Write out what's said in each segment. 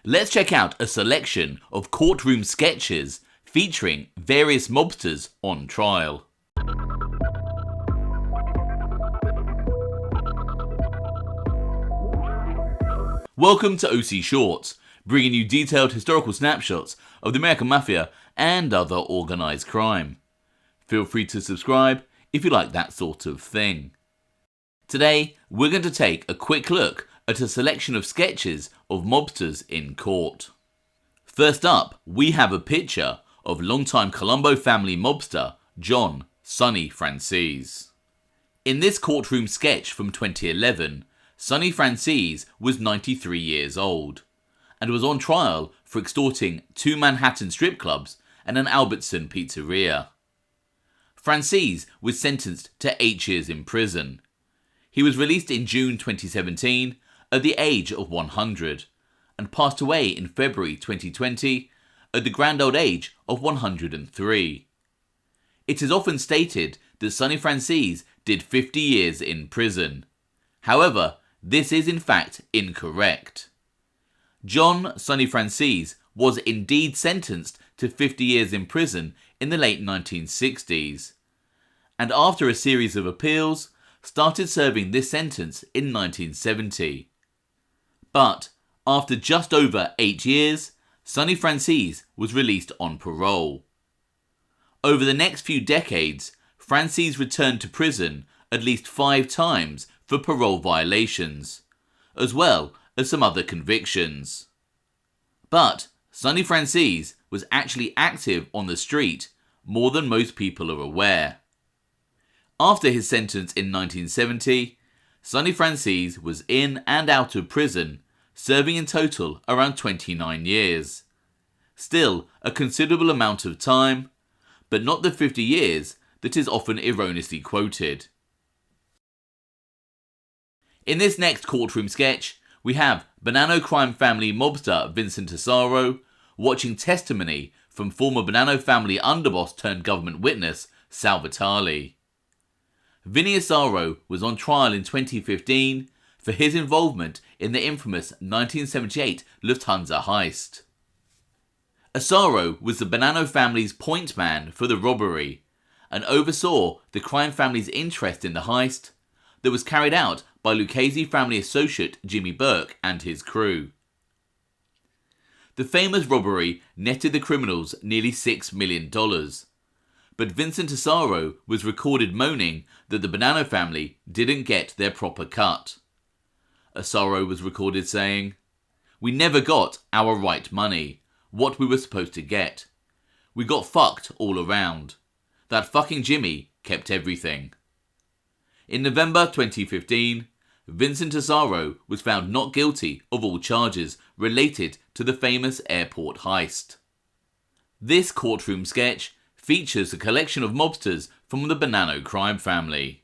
let's check out a selection of courtroom sketches featuring various mobsters on trial. Welcome to OC Shorts, bringing you detailed historical snapshots of the American Mafia and other organised crime. Feel free to subscribe if you like that sort of thing. Today, we're going to take a quick look at a selection of sketches of mobsters in court. First up, we have a picture of longtime Columbo family mobster John "Sonny" Franzese. In this courtroom sketch from 2011, Sonny Franzese was 93 years old and was on trial for extorting 2 Manhattan strip clubs and an Albertson pizzeria. Franzese was sentenced to 8 years in prison. He was released in June 2017 at the age of 100 and passed away in February 2020 at the grand old age of 103. It is often stated that Sonny Franzese did 50 years in prison. However, this is in fact incorrect. John "Sonny" Franzese was indeed sentenced to 50 years in prison in the late 1960s, and after a series of appeals, started serving this sentence in 1970. But after just over 8 years, Sonny Franzese was released on parole. Over the next few decades, Franzese returned to prison at least 5 times for parole violations, as well as some other convictions. But Sonny Franzese was actually active on the street more than most people are aware. After his sentence in 1970, Sonny Franzese was in and out of prison, serving in total around 29 years. Still a considerable amount of time, but not the 50 years that is often erroneously quoted. In this next courtroom sketch, we have Bonanno crime family mobster Vincent Assaro watching testimony from former Bonanno family underboss turned government witness Sal Vitale. Vinny Assaro was on trial in 2015 for his involvement in the infamous 1978 Lufthansa heist. Assaro was the Bonanno family's point man for the robbery and oversaw the crime family's interest in the heist that was carried out by Lucchese family associate Jimmy Burke and his crew. The famous robbery netted the criminals nearly $6 million, but Vincent Assaro was recorded moaning that the Bonanno family didn't get their proper cut. Assaro was recorded saying, "We never got our right money, what we were supposed to get. We got fucked all around. That fucking Jimmy kept everything." In November 2015, Vincent Assaro was found not guilty of all charges related to the famous airport heist. This courtroom sketch features a collection of mobsters from the Bonanno crime family.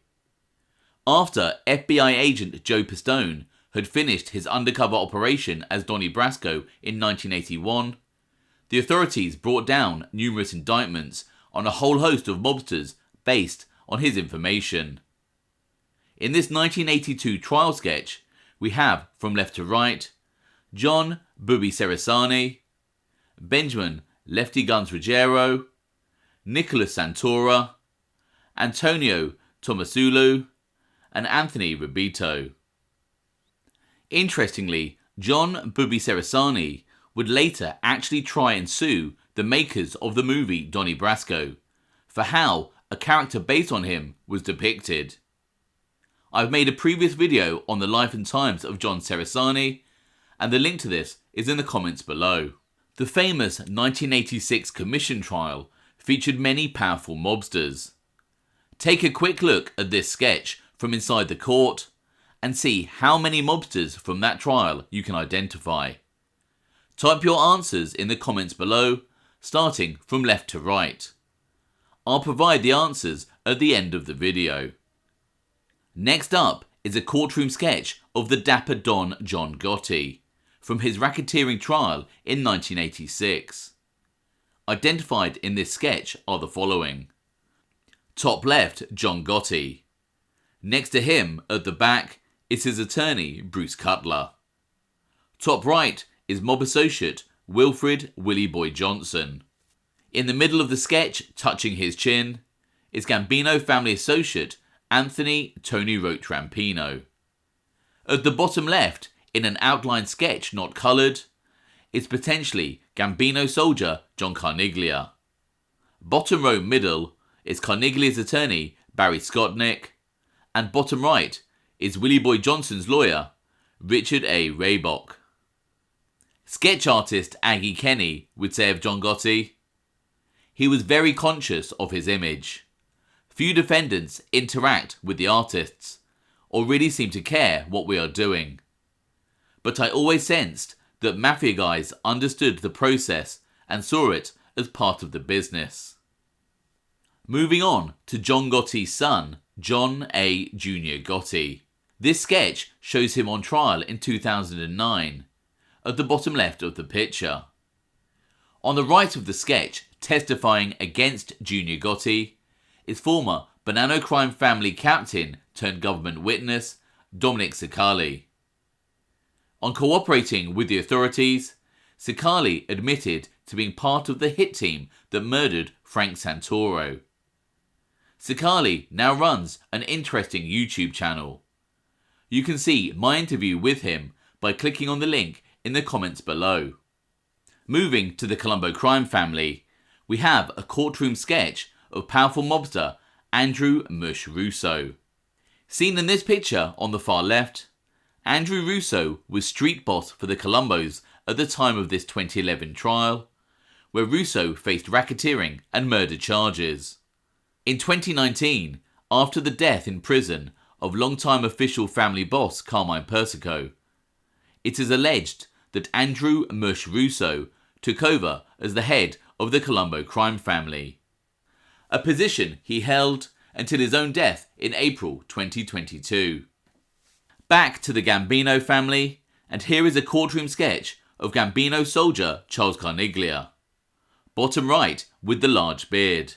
After FBI agent Joe Pistone had finished his undercover operation as Donnie Brasco in 1981, the authorities brought down numerous indictments on a whole host of mobsters based on his information. In this 1982 trial sketch, we have, from left to right, John "Booby" Cerasani, Benjamin "Lefty Guns" Ruggiero, Nicholas Santora, Antonio Tomasulu, and Anthony Ribito. Interestingly, John "Booby" Cerasani would later actually try and sue the makers of the movie Donnie Brasco for how a character based on him was depicted. I've made a previous video on the life and times of John Cerasani, and the link to this is in the comments below. The famous 1986 commission trial featured many powerful mobsters. Take a quick look at this sketch from inside the court and see how many mobsters from that trial you can identify. Type your answers in the comments below, starting from left to right. I'll provide the answers at the end of the video. Next up is a courtroom sketch of the dapper Don John Gotti from his racketeering trial in 1986. Identified in this sketch are the following. Top left, John Gotti. Next to him, at the back, is his attorney, Bruce Cutler. Top right is mob associate Wilfred Willie Boy Johnson. In the middle of the sketch, touching his chin, is Gambino family associate Anthony Tony Rote Rampino. At the bottom left, in an outline sketch not coloured, is potentially Gambino soldier John Carniglia. Bottom row middle is Carniglia's attorney Barry Skotnick, and bottom right is Willie Boy Johnson's lawyer Richard A. Raybock. Sketch artist Aggie Kenny would say of John Gotti, "He was very conscious of his image. Few defendants interact with the artists or really seem to care what we are doing. But I always sensed that Mafia guys understood the process and saw it as part of the business." Moving on to John Gotti's son, John A. Jr. Gotti. This sketch shows him on trial in 2009, at the bottom left of the picture. On the right of the sketch, testifying against Junior Gotti, is former Bonanno crime family captain turned government witness Dominic Cicali. On cooperating with the authorities, Cicali admitted to being part of the hit team that murdered Frank Santoro. Cicali now runs an interesting YouTube channel. You can see my interview with him by clicking on the link in the comments below. Moving to the Columbo crime family, we have a courtroom sketch of powerful mobster Andrew Mush Russo. Seen in this picture on the far left, Andrew Russo was street boss for the Columbos at the time of this 2011 trial, where Russo faced racketeering and murder charges. In 2019, after the death in prison of longtime official family boss Carmine Persico, it is alleged that Andrew Mush Russo took over as the head of the Columbo crime family, a position he held until his own death in April 2022. Back to the Gambino family, and here is a courtroom sketch of Gambino soldier Charles Carniglia. Bottom right with the large beard.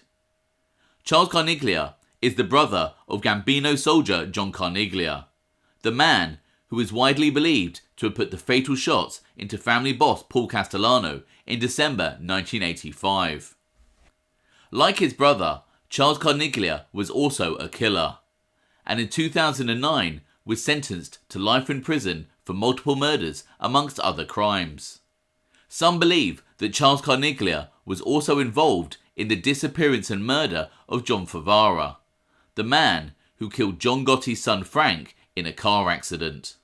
Charles Carniglia is the brother of Gambino soldier John Carniglia, the man who is widely believed to have put the fatal shots into family boss Paul Castellano in December 1985. Like his brother, Charles Carniglia was also a killer, and in 2009 was sentenced to life in prison for multiple murders amongst other crimes. Some believe that Charles Carniglia was also involved in the disappearance and murder of John Favara, the man who killed John Gotti's son Frank in a car accident.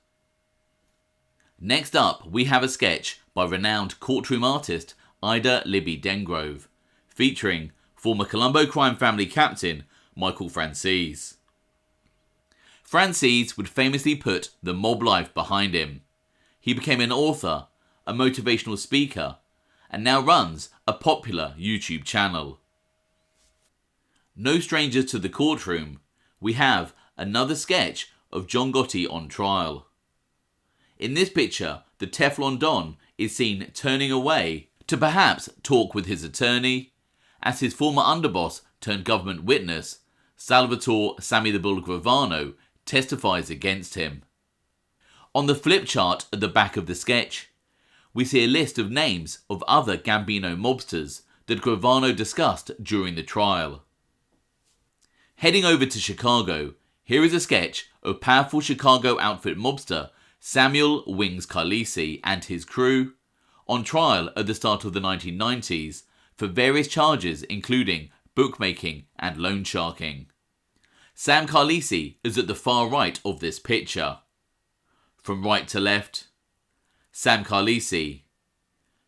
Next up, we have a sketch by renowned courtroom artist Ida Libby Dengrove, featuring former Columbo crime family captain Michael Franzese. Franzese would famously put the mob life behind him. He became an author, a motivational speaker, and now runs a popular YouTube channel. No stranger to the courtroom, we have another sketch of John Gotti on trial. In this picture, the Teflon Don is seen turning away to perhaps talk with his attorney, as his former underboss turned government witness, Salvatore Sammy the Bull Gravano, testifies against him. On the flip chart at the back of the sketch, we see a list of names of other Gambino mobsters that Gravano discussed during the trial. Heading over to Chicago, here is a sketch of powerful Chicago outfit mobster Samuel Wings Carlisi and his crew, on trial at the start of the 1990s for various charges including bookmaking and loan sharking. Sam Carlisi is at the far right of this picture. From right to left, Sam Carlisi,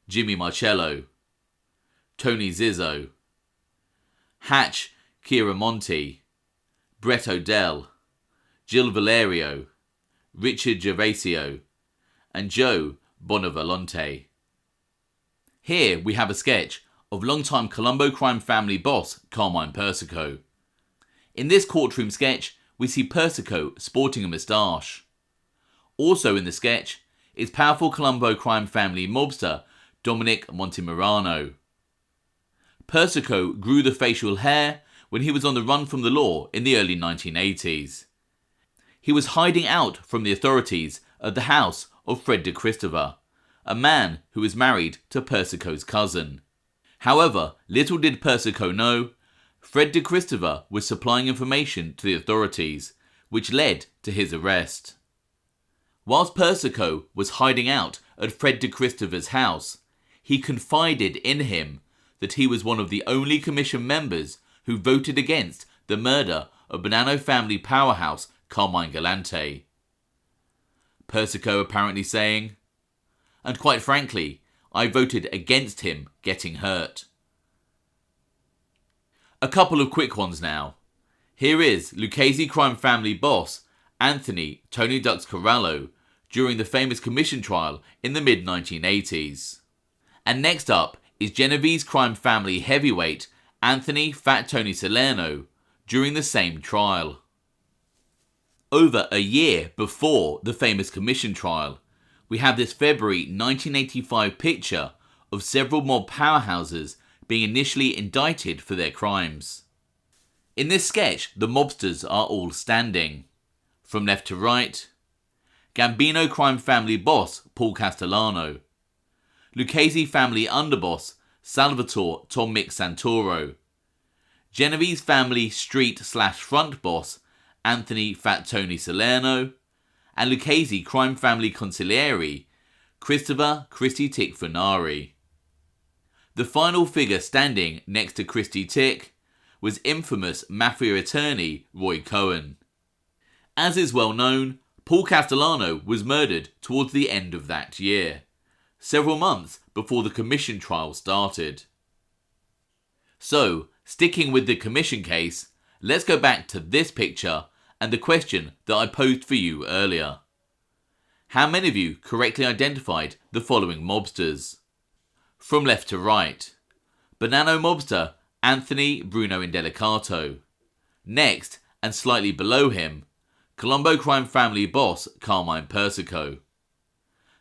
Jimmy Marcello, Tony Zizzo, Hatch Chiaramonti, Brett Odell, Jill Valerio, Richard Gervasio, and Joe Bonavolonte. Here we have a sketch of longtime Columbo crime family boss Carmine Persico. In this courtroom sketch, we see Persico sporting a moustache. Also in the sketch is powerful Columbo crime family mobster Dominic Montemarano. Persico grew the facial hair when he was on the run from the law in the early 1980s. He was hiding out from the authorities at the house of Fred de Christopher, a man who was married to Persico's cousin. However, little did Persico know, Fred de Christopher was supplying information to the authorities, which led to his arrest. Whilst Persico was hiding out at Fred de Christopher's house, he confided in him that he was one of the only commission members who voted against the murder of Bonanno family powerhouse Carmine Galante. Persico apparently saying, "And quite frankly, I voted against him getting hurt." A couple of quick ones now. Here is Lucchese crime family boss Anthony Tony Ducks Corallo during the famous commission trial in the mid-1980s. And next up is Genovese crime family heavyweight Anthony Fat Tony Salerno during the same trial. Over a year before the famous commission trial, we have this February 1985 picture of several mob powerhouses being initially indicted for their crimes. In this sketch, the mobsters are all standing. From left to right, Gambino crime family boss Paul Castellano, Lucchese family underboss Salvatore Tom Mick Santoro, Genovese family street/front boss Anthony Fat Tony Salerno, and Lucchese crime family consigliere Christopher Christy Tick Funari. The final figure standing next to Christy Tick was infamous Mafia attorney Roy Cohen. As is well known, Paul Castellano was murdered towards the end of that year, several months before the commission trial started. So, sticking with the commission case, let's go back to this picture and the question that I posed for you earlier. How many of you correctly identified the following mobsters? From left to right, Bonanno mobster Anthony Bruno Indelicato. Next, and slightly below him, Columbo crime family boss Carmine Persico.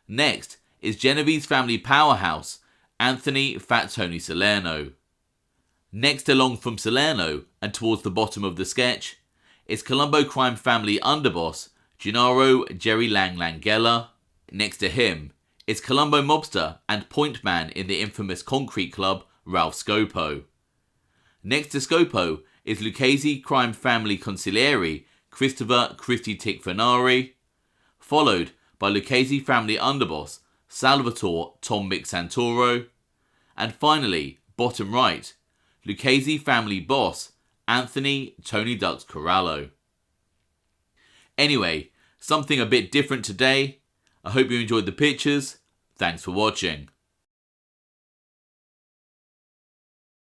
Next is Genovese family powerhouse Anthony Fat Tony Salerno. Next along from Salerno and towards the bottom of the sketch is Columbo crime family underboss Gennaro Jerry Lang Langella. Next to him is Columbo mobster and point man in the infamous Concrete Club Ralph Scopo. Next to Scopo is Lucchese crime family consigliere Christopher Christy Tick Funari, followed by Lucchese family underboss Salvatore Tom Mick Santoro, and finally, bottom right, Lucchese family boss Anthony Tony Ducks Corallo. Anyway, something a bit different today. I hope you enjoyed the pictures. Thanks for watching.